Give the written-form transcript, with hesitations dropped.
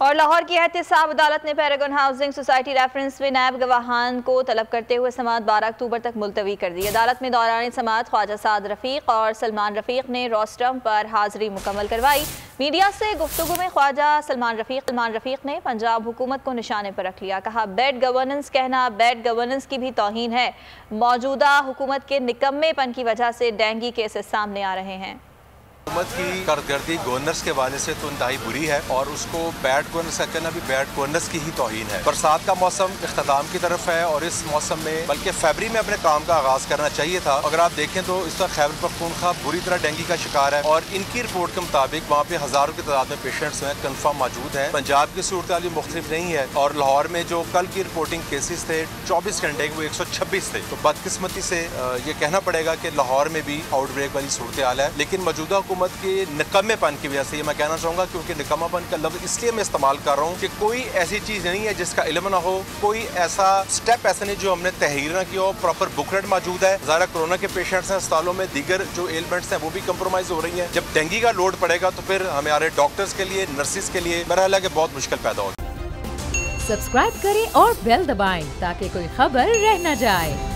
اور لاہور کی احتساب عدالت نے پیراگون ہاؤسنگ سوسائٹی ریفرنس میں نائب گواہان کو طلب کرتے ہوئے سماعت 12 اکتوبر تک ملتوی کر دی۔ عدالت میں دوران سماعت خواجہ سعد رفیق اور سلمان رفیق نے روسٹرم پر حاضری مکمل کروائی۔ میڈیا سے گفتگو میں خواجہ سلمان رفیق نے پنجاب حکومت کو نشانے پر رکھ لیا، کہا بیڈ گورننس کہنا بیڈ گورننس کی بھی توہین ہے۔ موجودہ حکومت کے نکمے پن کی وجہ سے ڈینگی کیسز سامنے آ رہے ہیں۔ حکومت کی کارکردگی گورنرز کے حوالے سے تو انتہائی بری ہے اور اس کو بیڈ گورنرز کا کہنا بھی بیڈ گورنرز کی ہی توہین ہے۔ برسات کا موسم اختتام کی طرف ہے اور اس موسم میں بلکہ فیبری میں اپنے کام کا آغاز کرنا چاہیے تھا۔ اگر آپ دیکھیں تو اس وقت خیبر پختونخوا بری طرح ڈینگی کا شکار ہے اور ان کی رپورٹ کے مطابق وہاں پہ ہزاروں کی تعداد میں پیشنٹس ہیں کنفرم موجود ہیں۔ پنجاب کی صورتحال مختلف نہیں ہے اور لاہور میں جو کل کی رپورٹنگ کیسز تھے 24 گھنٹے وہ 126 تھے، تو بدقسمتی سے یہ کہنا پڑے گا کہ لاہور میں بھی آؤٹ بریک والی صورتحال ہے۔ لیکن موجودہ حکومت کے نکمے پن کی وجہ سے یہ میں کہنا چاہوں گا، کیونکہ نکمہ پن کا لفظ اس لیے میں استعمال کر رہا ہوں کہ کوئی ایسی چیز نہیں ہے جس کا علم نہ ہو، کوئی ایسا سٹیپ ایسا نہیں جو ہم نے تحریر نہ کیا ہو۔ پراپر بکلیٹ موجود ہے، ظاہرہ کورونا کے پیشنٹس ہیں اسپتالوں میں، دیگر جو ایلمنٹس ہیں وہ بھی کمپرومائز ہو رہی ہیں۔ جب ڈینگی کا لوڈ پڑے گا تو پھر ہمارے ڈاکٹرز کے لیے، نرسز کے لیے بہرحال ہے کہ بہت مشکل پیدا ہوگی۔ سبسکرائب کریں اور بیل دبائیں تاکہ کوئی خبر رہ نہ جائے۔